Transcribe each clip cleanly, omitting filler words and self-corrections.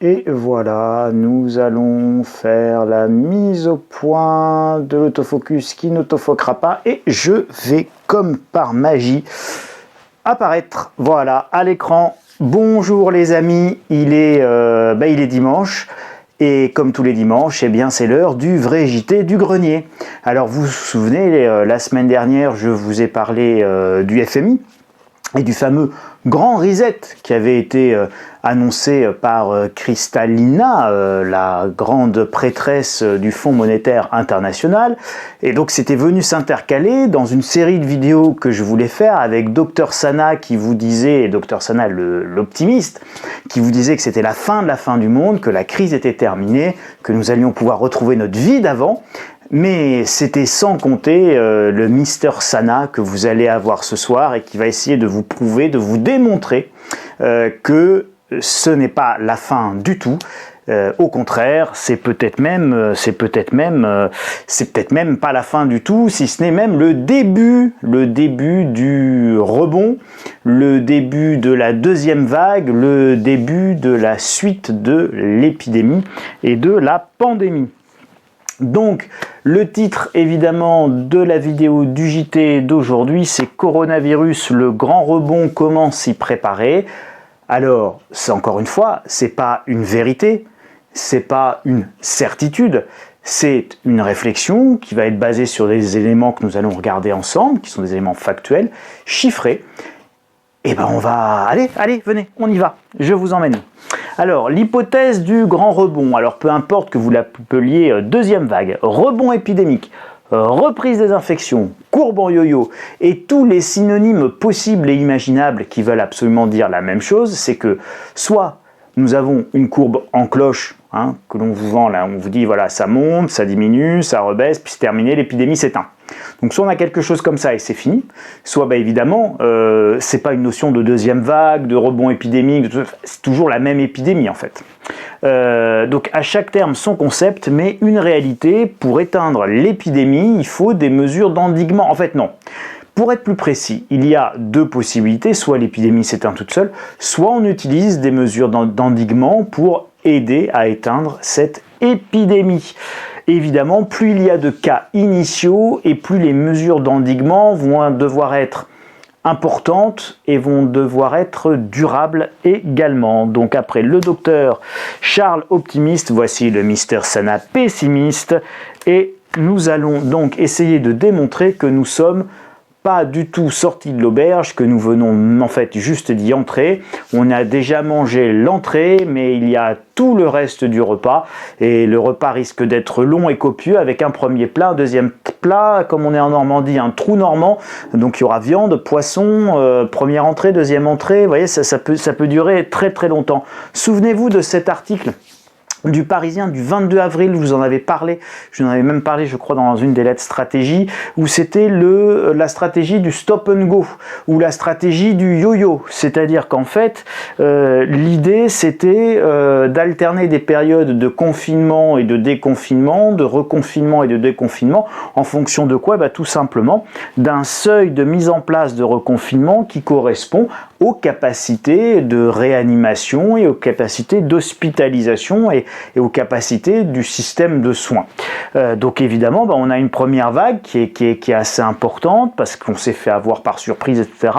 Et voilà, nous allons faire la mise au point de l'autofocus qui n'autofoquera pas. Et je vais, comme par magie, apparaître, voilà, à l'écran. Bonjour les amis, il est dimanche. Et comme tous les dimanches, eh bien c'est l'heure du vrai JT du grenier. Alors vous vous souvenez, la semaine dernière, je vous ai parlé du FMI et du fameux grand reset qui avait été annoncé par Kristalina, la grande prêtresse du Fonds monétaire international. Et donc c'était venu s'intercaler dans une série de vidéos que je voulais faire avec Dr Sana qui vous disait, Dr Sana l'optimiste, qui vous disait que c'était la fin de la fin du monde, que la crise était terminée, que nous allions pouvoir retrouver notre vie d'avant. Mais c'était sans compter le Mister Sana que vous allez avoir ce soir et qui va essayer de vous prouver, de vous démontrer que ce n'est pas la fin du tout. Au contraire, c'est peut-être même pas la fin du tout, si ce n'est même le début du rebond, le début de la deuxième vague, le début de la suite de l'épidémie et de la pandémie. Donc, le titre évidemment de la vidéo du JT d'aujourd'hui, c'est Coronavirus, le grand rebond, comment s'y préparer. Alors, c'est encore une fois, c'est pas une vérité, c'est pas une certitude, c'est une réflexion qui va être basée sur des éléments que nous allons regarder ensemble, qui sont des éléments factuels, chiffrés. Et ben on va... Allez, venez, on y va, je vous emmène. Alors, l'hypothèse du grand rebond, alors peu importe que vous l'appeliez deuxième vague, rebond épidémique, reprise des infections, courbe en yo-yo, et tous les synonymes possibles et imaginables qui veulent absolument dire la même chose, c'est que soit nous avons une courbe en cloche, que l'on vous vend là, on vous dit voilà, ça monte, ça diminue, ça rebaisse, puis c'est terminé, l'épidémie s'éteint. Donc soit on a quelque chose comme ça et c'est fini, soit évidemment c'est pas une notion de deuxième vague, de rebond épidémique, c'est toujours la même épidémie en fait. Donc à chaque terme son concept, mais une réalité, pour éteindre l'épidémie, il faut des mesures d'endiguement. En fait non. Pour être plus précis, il y a deux possibilités, soit l'épidémie s'éteint toute seule, soit on utilise des mesures d'endiguement pour aider à éteindre cette épidémie. Évidemment, plus il y a de cas initiaux et plus les mesures d'endiguement vont devoir être importantes et vont devoir être durables également. Donc après le docteur Charles optimiste, voici le Mister Sana pessimiste et nous allons donc essayer de démontrer que nous sommes pas du tout sorti de l'auberge, que nous venons en fait juste d'y entrer. On a déjà mangé l'entrée, mais il y a tout le reste du repas, et le repas risque d'être long et copieux, avec un premier plat, un deuxième plat, comme on est en Normandie, un trou normand, donc il y aura viande, poisson, première entrée, deuxième entrée, vous voyez, ça peut durer très très longtemps. Souvenez-vous de cet article du Parisien du 22 avril, je vous en avais parlé, je vous en avais même parlé je crois dans une des lettres stratégie, où c'était la stratégie du stop and go, ou la stratégie du yo-yo, c'est-à-dire qu'en fait l'idée c'était d'alterner des périodes de confinement et de déconfinement, de reconfinement et de déconfinement, en fonction de quoi? Tout simplement d'un seuil de mise en place de reconfinement qui correspond aux capacités de réanimation et aux capacités d'hospitalisation et aux capacités du système de soins. Donc évidemment, on a une première vague qui est assez importante parce qu'on s'est fait avoir par surprise, etc.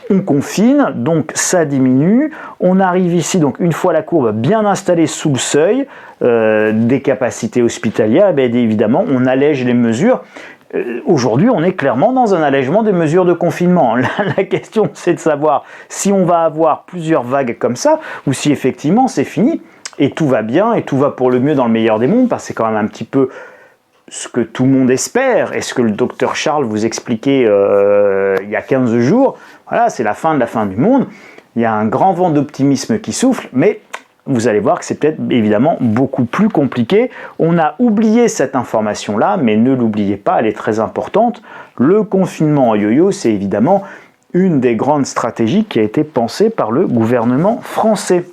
On confine, donc ça diminue. On arrive ici, donc une fois la courbe bien installée sous le seuil des capacités hospitalières, et bien évidemment, on allège les mesures. Aujourd'hui, on est clairement dans un allègement des mesures de confinement. La question, c'est de savoir si on va avoir plusieurs vagues comme ça, ou si effectivement c'est fini, et tout va bien, et tout va pour le mieux dans le meilleur des mondes, parce que c'est quand même un petit peu ce que tout le monde espère, et ce que le docteur Charles vous expliquait il y a 15 jours. Voilà, c'est la fin de la fin du monde. Il y a un grand vent d'optimisme qui souffle, mais vous allez voir que c'est peut-être évidemment beaucoup plus compliqué. On a oublié cette information-là, mais ne l'oubliez pas, elle est très importante. Le confinement en yo-yo, c'est évidemment une des grandes stratégies qui a été pensée par le gouvernement français.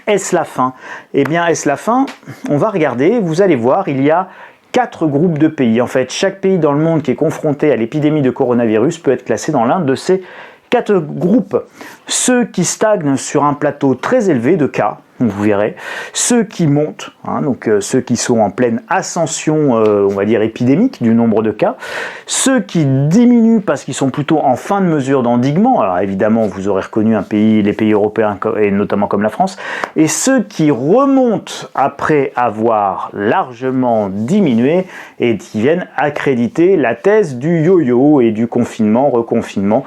Est-ce la fin? Eh bien, est-ce la fin? On va regarder, vous allez voir, il y a 4 groupes de pays. En fait, chaque pays dans le monde qui est confronté à l'épidémie de coronavirus peut être classé dans l'un de ces 4 groupes. Ceux qui stagnent sur un plateau très élevé de cas, vous verrez. Ceux qui montent, donc ceux qui sont en pleine ascension, on va dire épidémique du nombre de cas. Ceux qui diminuent parce qu'ils sont plutôt en fin de mesure d'endiguement. Alors évidemment, vous aurez reconnu les pays européens, et notamment comme la France. Et ceux qui remontent après avoir largement diminué et qui viennent accréditer la thèse du yo-yo et du confinement, reconfinement,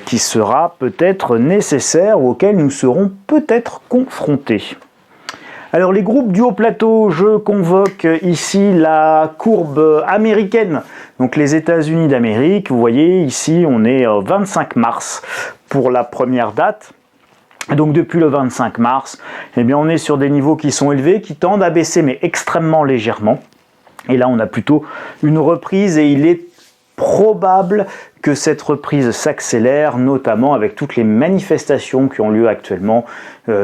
qui sera peut-être nécessaire ou auquel nous serons peut-être confrontés. Alors les groupes du haut plateau, je convoque ici la courbe américaine, donc les États-Unis d'Amérique. Vous voyez ici on est 25 mars pour la première date. Donc depuis le 25 mars, eh bien on est sur des niveaux qui sont élevés, qui tendent à baisser mais extrêmement légèrement. Et là on a plutôt une reprise et il est probable que cette reprise s'accélère, notamment avec toutes les manifestations qui ont lieu actuellement,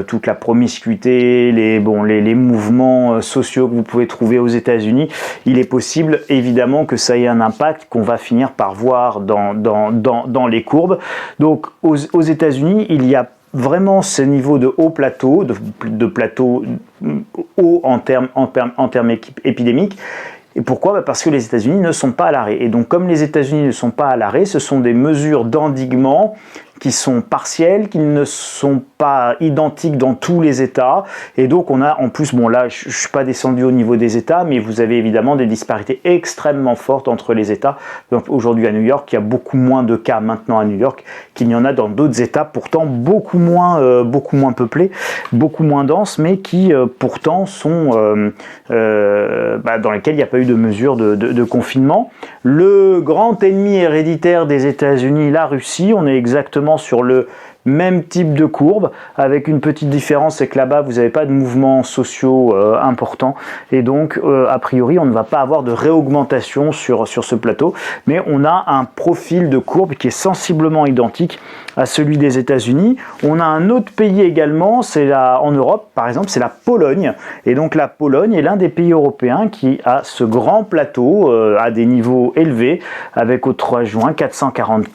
toute la promiscuité, les mouvements sociaux que vous pouvez trouver aux États-Unis. Il est possible évidemment que ça ait un impact qu'on va finir par voir dans les courbes. Donc aux États-Unis, il y a vraiment ce niveau de haut plateau, de plateau haut en termes épidémiques. Et pourquoi ? Parce que les États-Unis ne sont pas à l'arrêt. Et donc, comme les États-Unis ne sont pas à l'arrêt, ce sont des mesures d'endiguement qui sont partielles, qui ne sont pas identiques dans tous les États. Et donc, on a en plus, bon là, je ne suis pas descendu au niveau des États, mais vous avez évidemment des disparités extrêmement fortes entre les États. Donc, aujourd'hui à New York, il y a beaucoup moins de cas maintenant à New York qu'il n'y en a dans d'autres États, pourtant beaucoup moins peuplés, beaucoup moins denses, mais qui pourtant sont dans lesquels il n'y a pas eu de mesures de confinement. Le grand ennemi héréditaire des États-Unis, la Russie, on est exactement sur le même type de courbe, avec une petite différence, c'est que là-bas vous n'avez pas de mouvements sociaux importants, et donc a priori on ne va pas avoir de réaugmentation sur ce plateau, mais on a un profil de courbe qui est sensiblement identique à celui des États-Unis. On a un autre pays également, en Europe par exemple, c'est la Pologne, et donc la Pologne est l'un des pays européens qui a ce grand plateau à des niveaux élevés, avec au 3 juin 440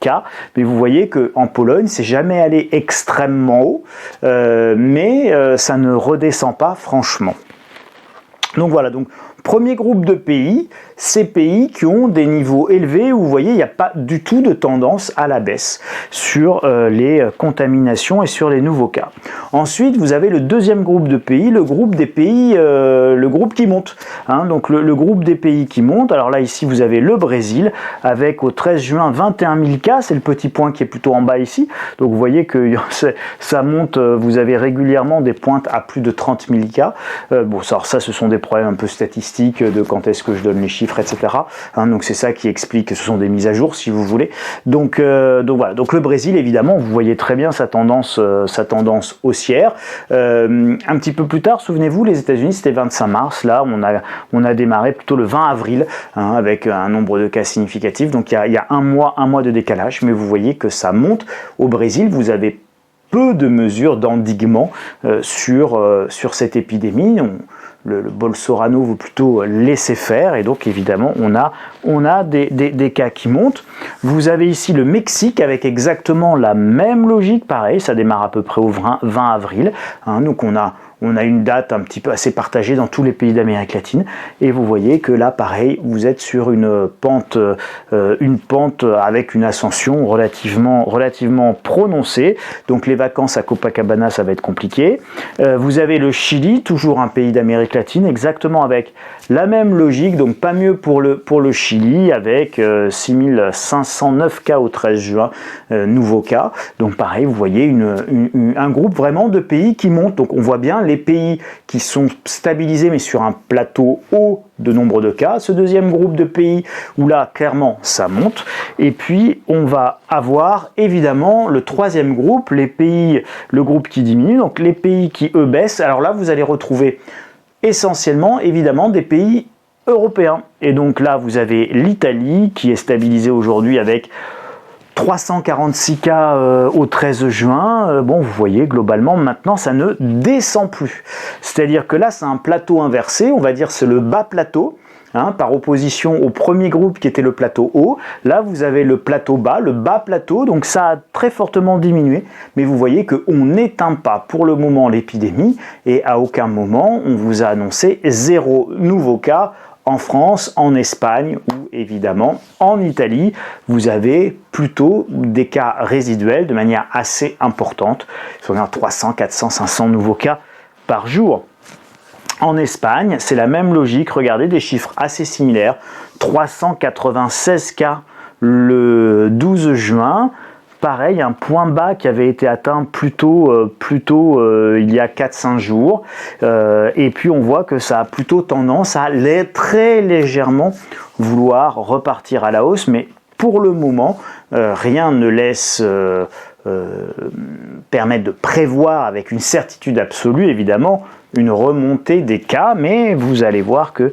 cas, mais vous voyez qu'en Pologne, c'est jamais allé extrêmement haut, mais ça ne redescend pas franchement. Donc voilà, donc premier groupe de pays, ces pays qui ont des niveaux élevés où vous voyez, il n'y a pas du tout de tendance à la baisse sur les contaminations et sur les nouveaux cas. Ensuite, vous avez le deuxième groupe de pays, le groupe des pays, le groupe qui monte. Donc le groupe des pays qui monte, alors là ici vous avez le Brésil avec au 13 juin 21 000 cas, c'est le petit point qui est plutôt en bas ici. Donc vous voyez que ça monte, vous avez régulièrement des pointes à plus de 30 000 cas. Bon, ça ce sont des problèmes un peu statistiques de quand est-ce que je donne les chiffres, etc. Donc c'est ça qui explique que ce sont des mises à jour, si vous voulez. Donc voilà. Donc le Brésil, évidemment, vous voyez très bien sa tendance haussière. Un petit peu plus tard, souvenez-vous, les États-Unis, c'était 25 mars. Là, on a démarré plutôt le 20 avril, avec un nombre de cas significatif. Donc il y a un mois de décalage, mais vous voyez que ça monte. Au Brésil, vous avez peu de mesures d'endiguement sur cette épidémie. Le Bolsonaro veut plutôt laisser faire, et donc évidemment on a des cas qui montent. Vous avez ici le Mexique avec exactement la même logique, pareil, ça démarre à peu près au 20 avril, donc on a une date un petit peu assez partagée dans tous les pays d'Amérique latine, et vous voyez que là pareil, vous êtes sur une pente avec une ascension relativement prononcée. Donc les vacances à Copacabana, ça va être compliqué. Vous avez le Chili, toujours un pays d'Amérique latine, exactement avec la même logique, donc pas mieux pour le Chili, avec 6509 cas au 13 juin, nouveaux cas. Donc pareil, vous voyez un groupe vraiment de pays qui montent. Donc on voit bien les pays qui sont stabilisés mais sur un plateau haut de nombre de cas, ce deuxième groupe de pays où là clairement ça monte, et puis on va avoir évidemment le troisième groupe, le groupe qui diminue, donc les pays qui eux baissent. Alors là vous allez retrouver essentiellement évidemment des pays européens, et donc là vous avez l'Italie qui est stabilisée aujourd'hui avec 346 cas au 13 juin, bon vous voyez globalement maintenant ça ne descend plus. C'est-à-dire que là c'est un plateau inversé, on va dire c'est le bas plateau, hein, par opposition au premier groupe qui était le plateau haut. Là, vous avez le plateau bas, le bas plateau, donc ça a très fortement diminué, mais vous voyez qu'on n'éteint pas pour le moment l'épidémie, et à aucun moment on vous a annoncé 0 nouveau cas en France, en Espagne ou évidemment en Italie. Vous avez plutôt des cas résiduels de manière assez importante. On a 300, 400, 500 nouveaux cas par jour. En Espagne, c'est la même logique. Regardez, des chiffres assez similaires. 396 cas le 12 juin. Pareil, un point bas qui avait été atteint plus tôt il y a 4-5 jours. Et puis on voit que ça a plutôt tendance à très légèrement vouloir repartir à la hausse. Mais pour le moment, rien ne laisse permettre de prévoir avec une certitude absolue, évidemment, une remontée des cas, mais vous allez voir qu'il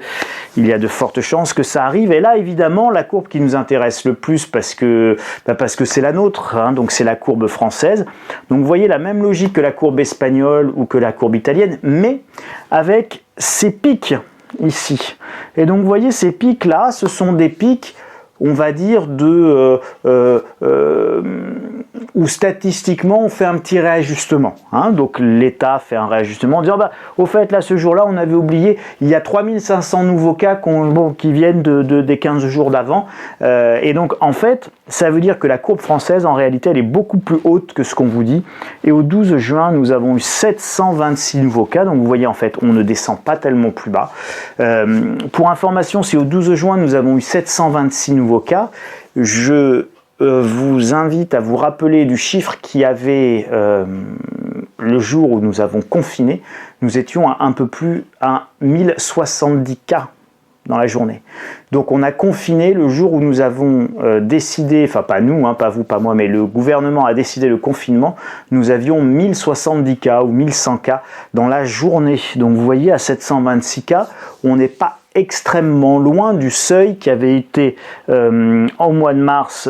y a de fortes chances que ça arrive. Et là, évidemment, la courbe qui nous intéresse le plus, parce que c'est la nôtre, hein, donc c'est la courbe française. Donc vous voyez la même logique que la courbe espagnole ou que la courbe italienne, mais avec ces pics ici. Et donc vous voyez, ces pics-là, ce sont des pics, on va dire, où statistiquement on fait un petit réajustement. Hein. Donc l'État fait un réajustement en disant au fait là ce jour-là on avait oublié, il y a 3500 nouveaux cas qui viennent des 15 jours d'avant. Et donc en fait ça veut dire que la courbe française en réalité elle est beaucoup plus haute que ce qu'on vous dit. Et au 12 juin nous avons eu 726 nouveaux cas. Donc vous voyez en fait on ne descend pas tellement plus bas. Pour information, si au 12 juin nous avons eu 726 nouveaux cas, je vous invite à vous rappeler du chiffre qu'il y avait le jour où nous avons confiné. Nous étions à un peu plus à 1070 cas dans la journée. Donc on a confiné le jour où nous avons décidé, enfin pas nous, hein, pas vous, pas moi, mais le gouvernement a décidé le confinement, nous avions 1070 cas ou 1100 cas dans la journée. Donc vous voyez, à 726 cas, on n'est pas extrêmement loin du seuil qui avait été au mois de mars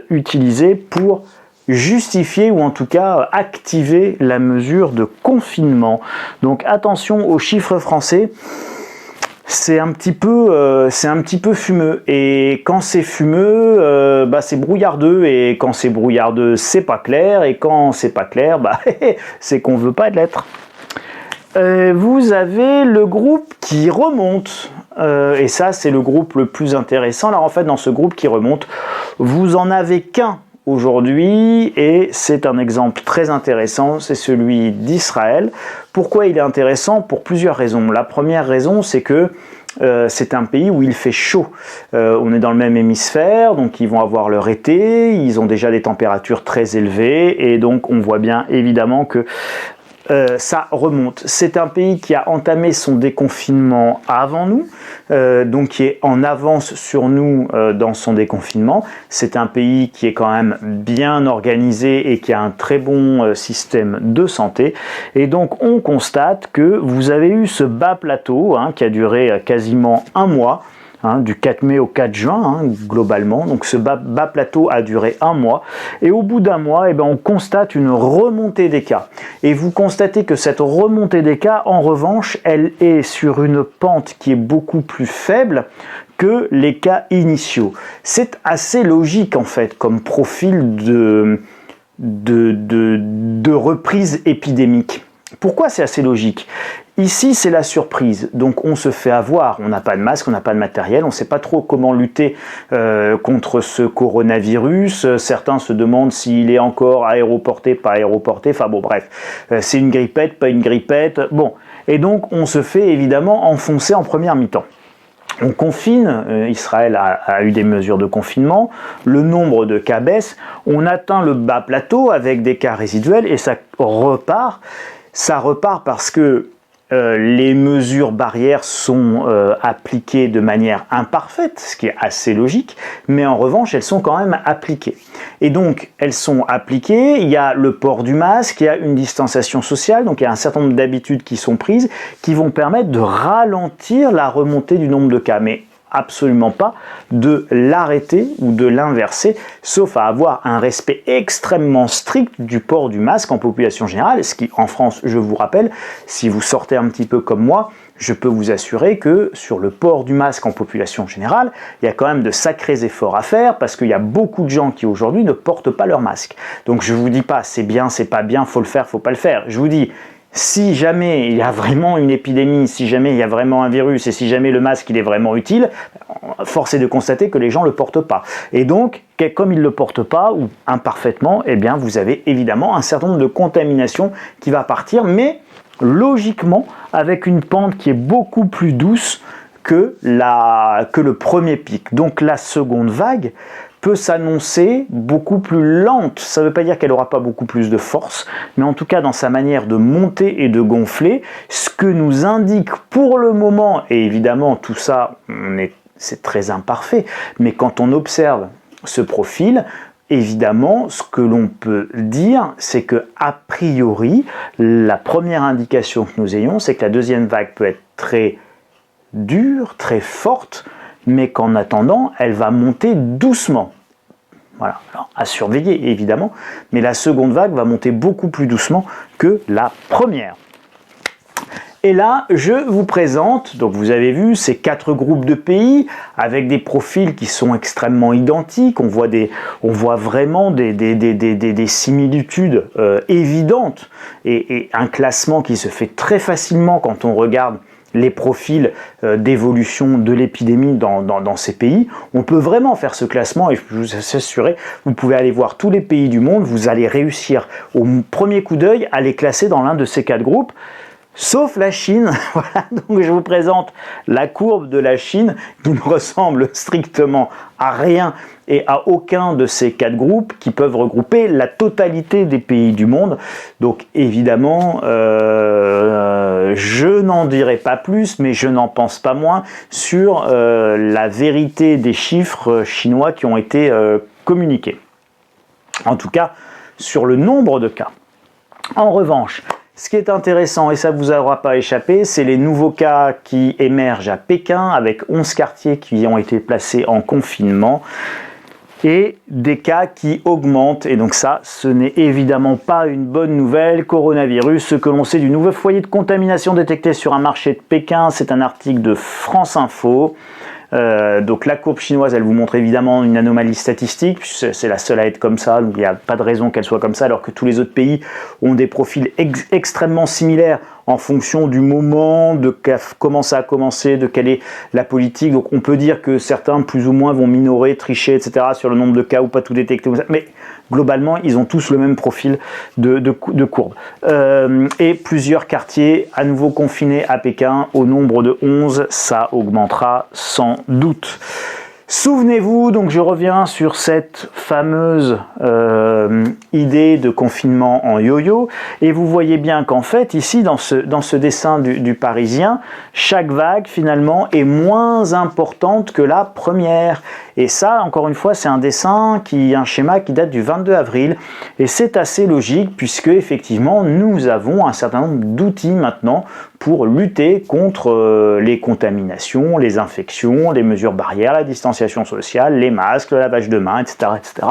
utilisé pour justifier ou en tout cas activer la mesure de confinement. Donc attention aux chiffres français. C'est un petit peu fumeux, et quand c'est fumeux, c'est brouillardeux, et quand c'est brouillardeux, c'est pas clair, et quand c'est pas clair, c'est qu'on veut pas l'être. Vous avez le groupe qui remonte, et ça c'est le groupe le plus intéressant. Alors en fait dans ce groupe qui remonte, vous en avez qu'un aujourd'hui, et c'est un exemple très intéressant, c'est celui d'Israël. Pourquoi il est intéressant? Pour plusieurs raisons. La première raison, c'est que c'est un pays où il fait chaud. On est dans le même hémisphère, donc ils vont avoir leur été, ils ont déjà des températures très élevées, et donc on voit bien évidemment que ça remonte. C'est un pays qui a entamé son déconfinement avant nous, donc qui est en avance sur nous dans son déconfinement. C'est un pays qui est quand même bien organisé et qui a un très bon système de santé. Et donc on constate que vous avez eu ce bas plateau qui a duré quasiment un mois. Du 4 mai au 4 juin, globalement. Donc ce bas plateau a duré un mois. Et au bout d'un mois, on constate une remontée des cas. Et vous constatez que cette remontée des cas, en revanche, elle est sur une pente qui est beaucoup plus faible que les cas initiaux. C'est assez logique, en fait, comme profil de reprise épidémique. Pourquoi c'est assez logique? Ici, c'est la surprise. Donc, on se fait avoir. On n'a pas de masque, on n'a pas de matériel. On ne sait pas trop comment lutter contre ce coronavirus. Certains se demandent s'il est encore aéroporté, pas aéroporté. Enfin bon, bref. C'est une grippette, pas une grippette. Bon. Et donc, on se fait évidemment enfoncer en première mi-temps. On confine, Israël a eu des mesures de confinement, le nombre de cas baisse, on atteint le bas plateau avec des cas résiduels et ça repart. Ça repart parce que les mesures barrières sont appliquées de manière imparfaite, ce qui est assez logique, mais en revanche, elles sont quand même appliquées. Et donc, elles sont appliquées, il y a le port du masque, il y a une distanciation sociale, donc il y a un certain nombre d'habitudes qui sont prises, qui vont permettre de ralentir la remontée du nombre de cas. Mais absolument pas de l'arrêter ou de l'inverser, sauf à avoir un respect extrêmement strict du port du masque en population générale, ce qui en France, je vous rappelle, si vous sortez un petit peu comme moi, je peux vous assurer que sur le port du masque en population générale, il y a quand même de sacrés efforts à faire parce qu'il y a beaucoup de gens qui aujourd'hui ne portent pas leur masque. Donc je ne vous dis pas c'est bien, c'est pas bien, faut le faire, faut pas le faire. Je vous dis, si jamais il y a vraiment une épidémie, si jamais il y a vraiment un virus et si jamais le masque il est vraiment utile, force est de constater que les gens ne le portent pas. Et donc, comme ils ne le portent pas ou imparfaitement, eh bien vous avez évidemment un certain nombre de contaminations qui va partir, mais logiquement avec une pente qui est beaucoup plus douce que le premier pic. Donc la seconde vague peut s'annoncer beaucoup plus lente. Ça ne veut pas dire qu'elle n'aura pas beaucoup plus de force, mais en tout cas dans sa manière de monter et de gonfler, ce que nous indique pour le moment, et évidemment tout ça, c'est très imparfait, mais quand on observe ce profil, évidemment, ce que l'on peut dire, c'est que a priori, la première indication que nous ayons, c'est que la deuxième vague peut être très dure, très forte, mais qu'en attendant, elle va monter doucement. Voilà, alors, à surveiller évidemment, mais la seconde vague va monter beaucoup plus doucement que la première. Et là, je vous présente, donc vous avez vu, ces 4 groupes de pays avec des profils qui sont extrêmement identiques. On voit vraiment des similitudes évidentes et un classement qui se fait très facilement quand on regarde les profils d'évolution de l'épidémie dans ces pays. On peut vraiment faire ce classement et je vous assure, vous pouvez aller voir tous les pays du monde, vous allez réussir au premier coup d'œil à les classer dans l'un de ces 4 groupes. Sauf la Chine, voilà, donc je vous présente la courbe de la Chine qui ne ressemble strictement à rien et à aucun de ces 4 groupes qui peuvent regrouper la totalité des pays du monde. Donc évidemment, je n'en dirai pas plus, mais je n'en pense pas moins sur la vérité des chiffres chinois qui ont été communiqués. En tout cas, sur le nombre de cas. En revanche, ce qui est intéressant, et ça ne vous aura pas échappé, c'est les nouveaux cas qui émergent à Pékin, avec 11 quartiers qui ont été placés en confinement, et des cas qui augmentent. Et donc ça, ce n'est évidemment pas une bonne nouvelle. Coronavirus, ce que l'on sait du nouveau foyer de contamination détecté sur un marché de Pékin, c'est un article de France Info. Donc la courbe chinoise, elle vous montre évidemment une anomalie statistique, c'est la seule à être comme ça, donc il n'y a pas de raison qu'elle soit comme ça, alors que tous les autres pays ont des profils extrêmement similaires en fonction du moment, de comment ça a commencé, de quelle est la politique. Donc on peut dire que certains plus ou moins vont minorer, tricher, etc. sur le nombre de cas ou pas tout détecter, mais globalement ils ont tous le même profil de courbe. Et plusieurs quartiers à nouveau confinés à Pékin, au nombre de 11, ça augmentera sans doute. Souvenez-vous, donc je reviens sur cette fameuse idée de confinement en yo-yo, et vous voyez bien qu'en fait, ici, dans ce dessin du Parisien, chaque vague, finalement, est moins importante que la première. Et ça, encore une fois, c'est un schéma qui date du 22 avril, et c'est assez logique, puisque, effectivement, nous avons un certain nombre d'outils maintenant pour lutter contre les contaminations, les infections, les mesures barrières, la distanciation sociale, les masques, le lavage de mains, etc., etc.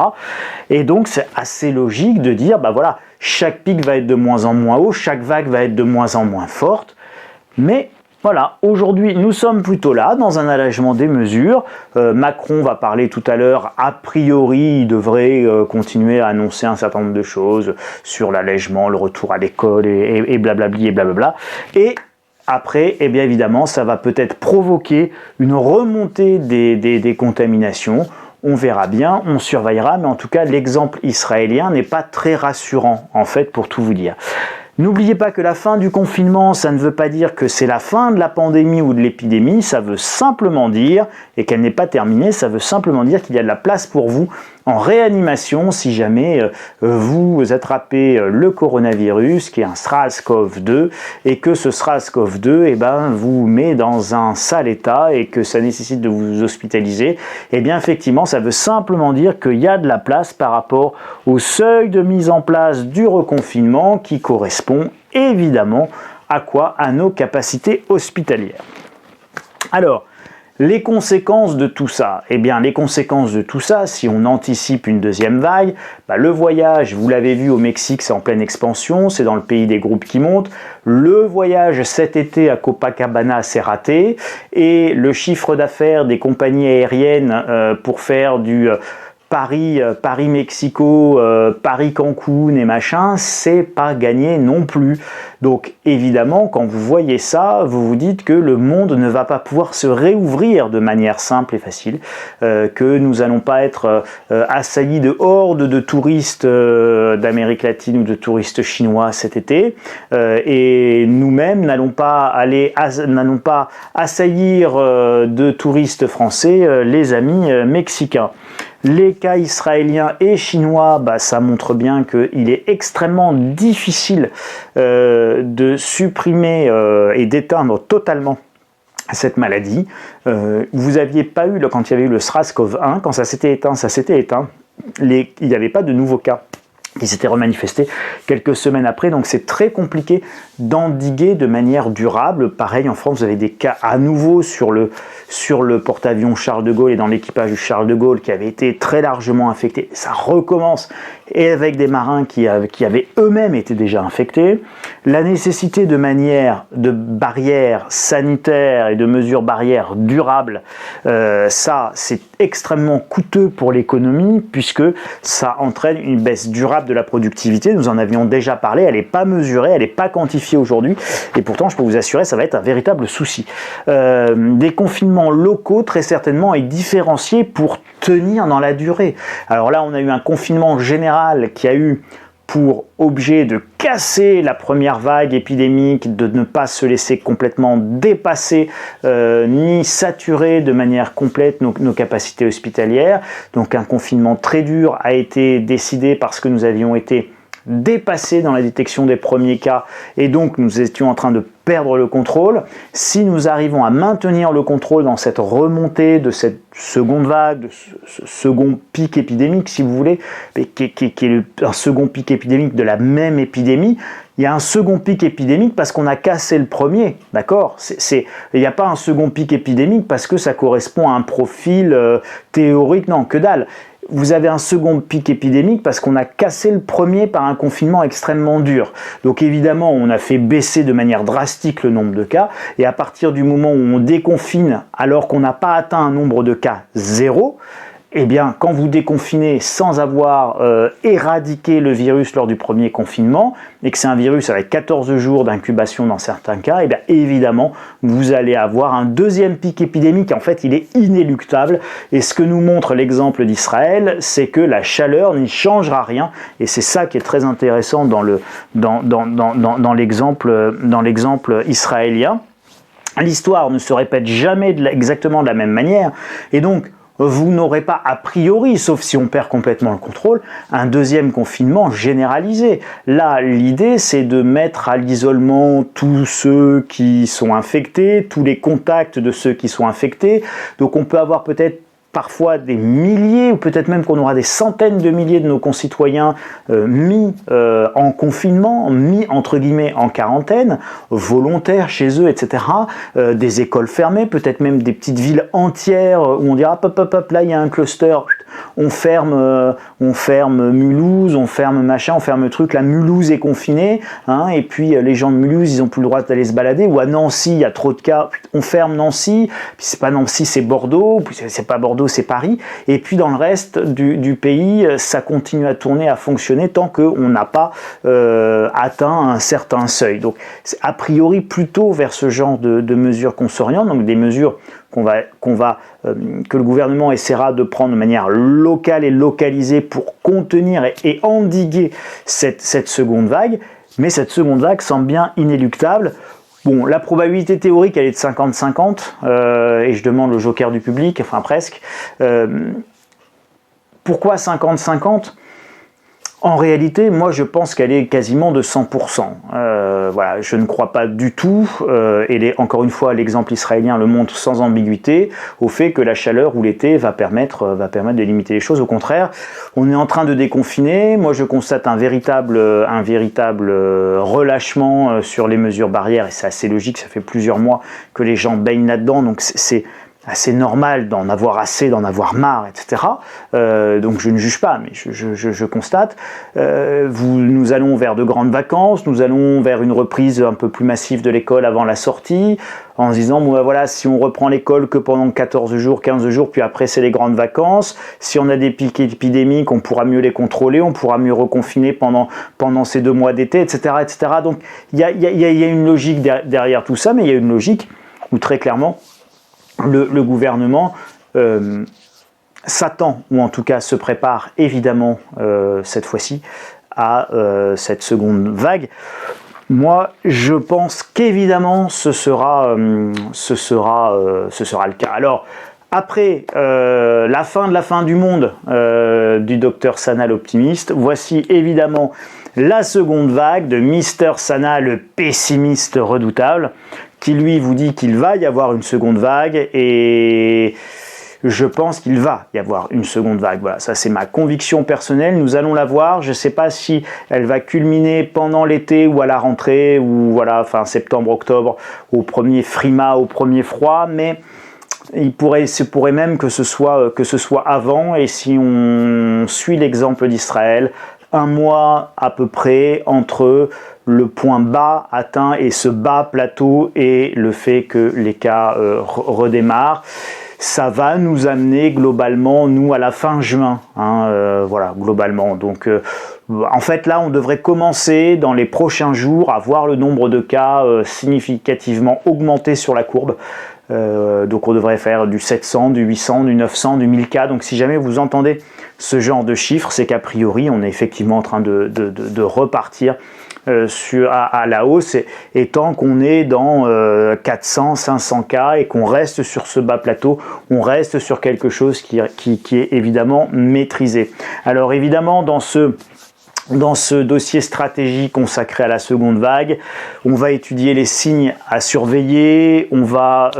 Et donc c'est assez logique de dire, bah voilà, chaque pic va être de moins en moins haut, chaque vague va être de moins en moins forte, mais voilà, aujourd'hui nous sommes plutôt là, dans un allègement des mesures. Macron va parler tout à l'heure, a priori il devrait continuer à annoncer un certain nombre de choses sur l'allègement, le retour à l'école et blablabli et blablabla. Et après, eh bien évidemment, ça va peut-être provoquer une remontée des contaminations. On verra bien, on surveillera, mais en tout cas l'exemple israélien n'est pas très rassurant en fait, pour tout vous dire. N'oubliez pas que la fin du confinement, ça ne veut pas dire que c'est la fin de la pandémie ou de l'épidémie, ça veut simplement dire, et qu'elle n'est pas terminée, ça veut simplement dire qu'il y a de la place pour vous en réanimation si jamais vous attrapez le coronavirus, qui est un SARS-CoV-2, et que ce SARS-CoV-2 vous met dans un sale état et que ça nécessite de vous hospitaliser. Et bien effectivement, ça veut simplement dire qu'il y a de la place par rapport au seuil de mise en place du reconfinement qui correspond évidemment à quoi? À nos capacités hospitalières. Alors, Les conséquences de tout ça, eh bien les conséquences de tout ça, si on anticipe une deuxième vague, le voyage, vous l'avez vu au Mexique, c'est en pleine expansion, c'est dans le pays des groupes qui montent. Le voyage cet été à Copacabana s'est raté et le chiffre d'affaires des compagnies aériennes pour faire du Paris-Mexico, Paris-Cancun et machin, c'est pas gagné non plus. Donc évidemment, quand vous voyez ça, vous vous dites que le monde ne va pas pouvoir se réouvrir de manière simple et facile, que nous n'allons pas être assaillis de hordes de touristes d'Amérique latine ou de touristes chinois cet été, et nous-mêmes n'allons pas assaillir de touristes français les amis mexicains. Les cas israéliens et chinois, ça montre bien qu'il est extrêmement difficile de supprimer et d'éteindre totalement cette maladie. Vous n'aviez pas eu, quand il y avait eu le SRAS-CoV-1, quand ça s'était éteint, il n'y avait pas de nouveaux cas qui s'était remanifesté quelques semaines après, donc c'est très compliqué d'endiguer de manière durable. Pareil, en France, vous avez des cas à nouveau sur le porte-avions Charles de Gaulle et dans l'équipage du Charles de Gaulle qui avait été très largement infecté. Ça recommence, et avec des marins qui avaient eux-mêmes été déjà infectés. La nécessité de barrières sanitaires et de mesures barrières durables, ça c'est extrêmement coûteux pour l'économie puisque ça entraîne une baisse durable de la productivité. Nous en avions déjà parlé, elle n'est pas mesurée, elle n'est pas quantifiée aujourd'hui, et pourtant je peux vous assurer ça va être un véritable souci. Des confinements locaux très certainement et différenciés pour tenir dans la durée. Alors là on a eu un confinement général qui a eu pour objet de casser la première vague épidémique, de ne pas se laisser complètement dépasser ni saturer de manière complète nos capacités hospitalières. Donc un confinement très dur a été décidé parce que nous avions été dépassés dans la détection des premiers cas et donc nous étions en train de perdre le contrôle. Si nous arrivons à maintenir le contrôle dans cette remontée de cette seconde vague, de ce second pic épidémique, si vous voulez, qui est un second pic épidémique de la même épidémie, il y a un second pic épidémique parce qu'on a cassé le premier, d'accord ? Il n'y a pas un second pic épidémique parce que ça correspond à un profil théorique, non, que dalle. Vous avez un second pic épidémique parce qu'on a cassé le premier par un confinement extrêmement dur. Donc évidemment, on a fait baisser de manière drastique le nombre de cas, et à partir du moment où on déconfine alors qu'on n'a pas atteint un nombre de cas zéro, eh bien, quand vous déconfinez sans avoir éradiqué le virus lors du premier confinement, et que c'est un virus avec 14 jours d'incubation dans certains cas, eh bien, évidemment, vous allez avoir un deuxième pic épidémique. En fait, il est inéluctable. Et ce que nous montre l'exemple d'Israël, c'est que la chaleur n'y changera rien. Et c'est ça qui est très intéressant dans l'exemple israélien. L'histoire ne se répète jamais exactement de la même manière. Et donc, vous n'aurez pas a priori, sauf si on perd complètement le contrôle, un deuxième confinement généralisé. Là, l'idée, c'est de mettre à l'isolement tous ceux qui sont infectés, tous les contacts de ceux qui sont infectés. Donc on peut avoir peut-être parfois des milliers, ou peut-être même qu'on aura des centaines de milliers de nos concitoyens mis en confinement, mis entre guillemets en quarantaine, volontaires chez eux, etc. Des écoles fermées, peut-être même des petites villes entières où on dira hop, là il y a un cluster, on ferme Mulhouse, on ferme machin, on ferme truc, là Mulhouse est confinée, et puis les gens de Mulhouse ils n'ont plus le droit d'aller se balader, ou à Nancy il y a trop de cas, on ferme Nancy, puis c'est pas Nancy c'est Bordeaux, puis c'est pas Bordeaux c'est Paris, et puis dans le reste du pays, ça continue à tourner, à fonctionner tant qu'on n'a pas atteint un certain seuil. Donc c'est a priori plutôt vers ce genre de mesures qu'on s'oriente, donc des mesures que le gouvernement essaiera de prendre de manière locale et localisée pour contenir et endiguer cette seconde vague, mais cette seconde vague semble bien inéluctable. Bon, la probabilité théorique, elle est de 50-50, et je demande le joker du public, enfin presque. Pourquoi 50-50 ? En réalité, moi je pense qu'elle est quasiment de 100%. Voilà, je ne crois pas du tout, et encore une fois l'exemple israélien le montre sans ambiguïté, au fait que la chaleur ou l'été va permettre de limiter les choses. Au contraire, on est en train de déconfiner. Moi je constate un véritable relâchement sur les mesures barrières, et c'est assez logique, ça fait plusieurs mois que les gens baignent là-dedans, donc c'est assez normal d'en avoir assez, d'en avoir marre, etc. Donc je ne juge pas, mais je constate. Nous allons vers de grandes vacances, nous allons vers une reprise un peu plus massive de l'école avant la sortie, en se disant, bon ben voilà, si on reprend l'école que pendant 14 jours, 15 jours, puis après c'est les grandes vacances, si on a des pics épidémiques, on pourra mieux les contrôler, on pourra mieux reconfiner pendant ces 2 mois d'été, etc., etc. Donc il y a une logique derrière tout ça, mais il y a une logique où très clairement, le gouvernement s'attend, ou en tout cas se prépare évidemment cette fois-ci à cette seconde vague. Moi, je pense qu'évidemment ce sera le cas. Alors, après la fin du monde du docteur Sana l'optimiste, voici évidemment la seconde vague de Mister Sana le pessimiste redoutable, qui lui vous dit qu'il va y avoir une seconde vague, et je pense qu'il va y avoir une seconde vague. Voilà, ça c'est ma conviction personnelle, nous allons la voir. Je ne sais pas si elle va culminer pendant l'été ou à la rentrée, ou voilà, fin septembre, octobre, au premier frima, au premier froid, mais se pourrait même que ce soit avant, et si on suit l'exemple d'Israël, 1 mois à peu près entre le point bas atteint et ce bas plateau et le fait que les cas redémarrent, ça va nous amener globalement, nous, à la fin juin, voilà, globalement. Donc, en fait, là, on devrait commencer dans les prochains jours à voir le nombre de cas significativement augmenter sur la courbe. Donc on devrait faire du 700, du 800, du 900, du 1000 cas. Donc si jamais vous entendez ce genre de chiffres, c'est qu'a priori on est effectivement en train de repartir à la hausse, et tant qu'on est dans 400, 500 cas et qu'on reste sur ce bas plateau, on reste sur quelque chose qui est évidemment maîtrisé. Alors évidemment, dans ce dossier stratégie consacré à la seconde vague, on va étudier les signes à surveiller, on va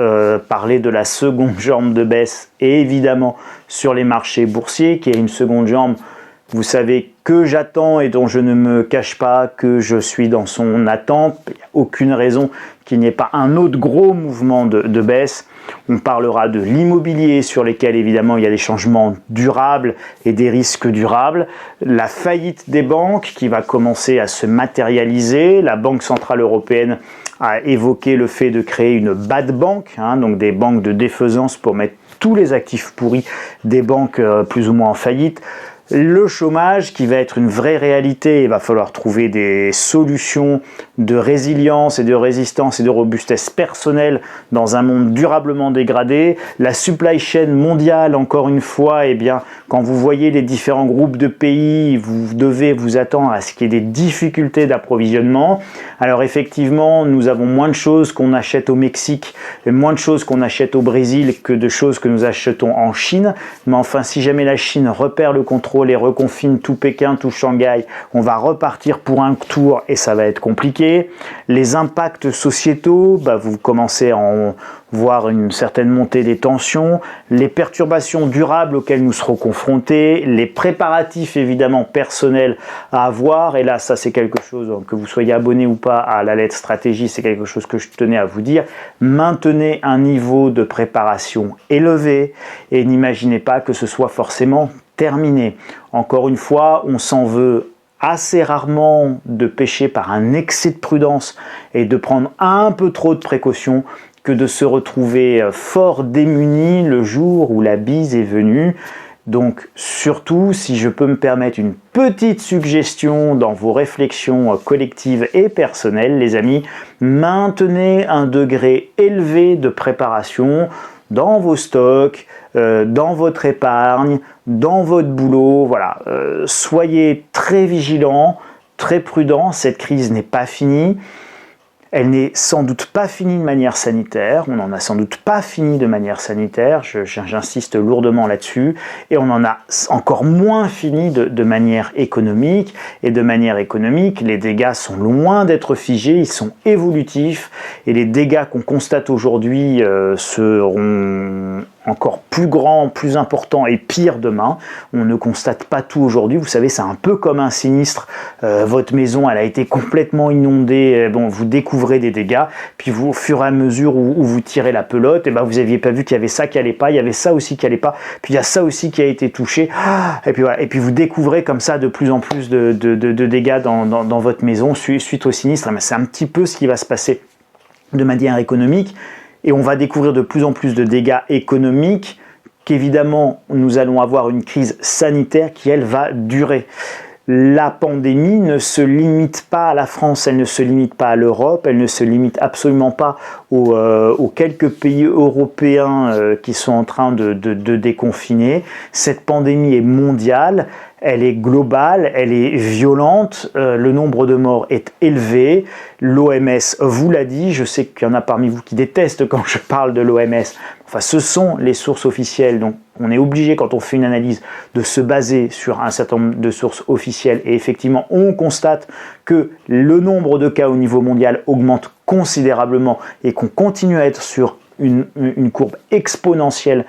parler de la seconde jambe de baisse, et évidemment sur les marchés boursiers, qui est une seconde jambe, vous savez, que j'attends et dont je ne me cache pas que je suis dans son attente. Il n'y a aucune raison qu'il n'y ait pas un autre gros mouvement de baisse. On parlera de l'immobilier, sur lesquels évidemment il y a des changements durables et des risques durables. La faillite des banques qui va commencer à se matérialiser. La Banque Centrale Européenne a évoqué le fait de créer une bad bank, donc des banques de défaisance pour mettre tous les actifs pourris des banques plus ou moins en faillite. Le chômage qui va être une vraie réalité, il va falloir trouver des solutions de résilience et de résistance et de robustesse personnelle dans un monde durablement dégradé. La supply chain mondiale, encore une fois, quand vous voyez les différents groupes de pays, vous devez vous attendre à ce qu'il y ait des difficultés d'approvisionnement. Alors effectivement, nous avons moins de choses qu'on achète au Mexique et moins de choses qu'on achète au Brésil que de choses que nous achetons en Chine. Mais enfin, si jamais la Chine repère le contrôle et reconfine tout Pékin, tout Shanghai, on va repartir pour un tour et ça va être compliqué. Les impacts sociétaux, vous commencez à en voir une certaine montée des tensions, les perturbations durables auxquelles nous serons confrontés, les préparatifs évidemment personnels à avoir, et là ça c'est quelque chose, que vous soyez abonné ou pas à la lettre stratégie, c'est quelque chose que je tenais à vous dire. Maintenez un niveau de préparation élevé et n'imaginez pas que ce soit forcément terminé. Encore une fois, on s'en veut assez rarement de pécher par un excès de prudence et de prendre un peu trop de précautions que de se retrouver fort démuni le jour où la bise est venue. Donc surtout, si je peux me permettre une petite suggestion dans vos réflexions collectives et personnelles, les amis, maintenez un degré élevé de préparation dans vos stocks, dans votre épargne, dans votre boulot. Voilà, soyez très vigilants, très prudents. Cette crise n'est pas finie. Elle n'est sans doute pas finie de manière sanitaire, on n'en a sans doute pas fini de manière sanitaire, j'insiste lourdement là-dessus, et on en a encore moins fini de manière économique, et de manière économique, les dégâts sont loin d'être figés, ils sont évolutifs, et les dégâts qu'on constate aujourd'hui seront encore plus grand, plus important et pire demain. On ne constate pas tout aujourd'hui. Vous savez, c'est un peu comme un sinistre. Votre maison, elle a été complètement inondée. Bon, vous découvrez des dégâts. Puis vous, au fur et à mesure où vous tirez la pelote, et ben vous n'aviez pas vu qu'il y avait ça qui allait pas. Il y avait ça aussi qui allait pas. Puis il y a ça aussi qui a été touché. Et puis voilà. Et puis vous découvrez comme ça de plus en plus de dégâts dans votre maison suite au sinistre. C'est un petit peu ce qui va se passer de manière économique. Et on va découvrir de plus en plus de dégâts économiques, qu'évidemment nous allons avoir une crise sanitaire qui elle va durer. La pandémie ne se limite pas à la France, elle ne se limite pas à l'Europe, elle ne se limite absolument pas aux quelques pays européens qui sont en train de déconfiner. Cette pandémie est mondiale, elle est globale, elle est violente, le nombre de morts est élevé. L'OMS vous l'a dit, je sais qu'il y en a parmi vous qui détestent quand je parle de l'OMS. Enfin, ce sont les sources officielles, donc on est obligé quand on fait une analyse de se baser sur un certain nombre de sources officielles et effectivement on constate que le nombre de cas au niveau mondial augmente considérablement et qu'on continue à être sur une courbe exponentielle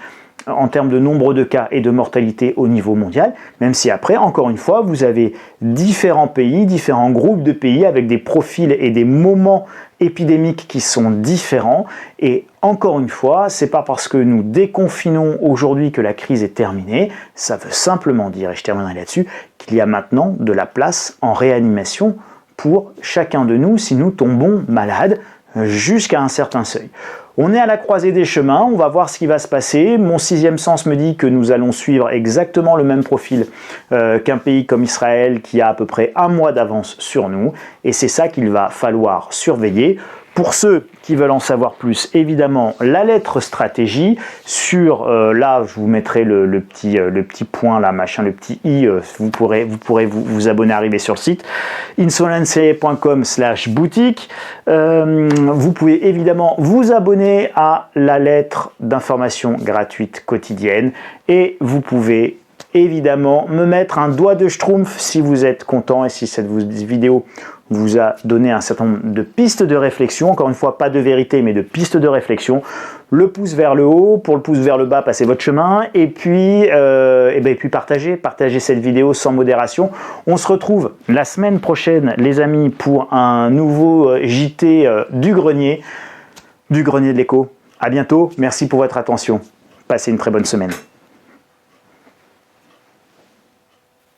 en termes de nombre de cas et de mortalité au niveau mondial, même si après, encore une fois, vous avez différents pays, différents groupes de pays avec des profils et des moments épidémiques qui sont différents. Et encore une fois, c'est pas parce que nous déconfinons aujourd'hui que la crise est terminée. Ça veut simplement dire, et je terminerai là-dessus, qu'il y a maintenant de la place en réanimation pour chacun de nous si nous tombons malades jusqu'à un certain seuil. On est à la croisée des chemins, on va voir ce qui va se passer. Mon sixième sens me dit que nous allons suivre exactement le même profil qu'un pays comme Israël qui a à peu près un mois d'avance sur nous. Et c'est ça qu'il va falloir surveiller. Pour ceux qui veulent en savoir plus, évidemment, la lettre stratégie sur, là je vous mettrai le petit point, là, machin, le petit i, vous pourrez vous abonner, arriver sur le site, insolence.com/boutique. Vous pouvez évidemment vous abonner à la lettre d'information gratuite quotidienne et vous pouvez évidemment me mettre un doigt de schtroumpf si vous êtes content et si cette vidéo vous a donné un certain nombre de pistes de réflexion, encore une fois pas de vérité mais de pistes de réflexion. Le pouce vers le haut, pour le pouce vers le bas, passez votre chemin et puis partagez cette vidéo sans modération. On se retrouve la semaine prochaine les amis pour un nouveau JT du grenier de l'écho. À bientôt, merci pour votre attention, passez une très bonne semaine.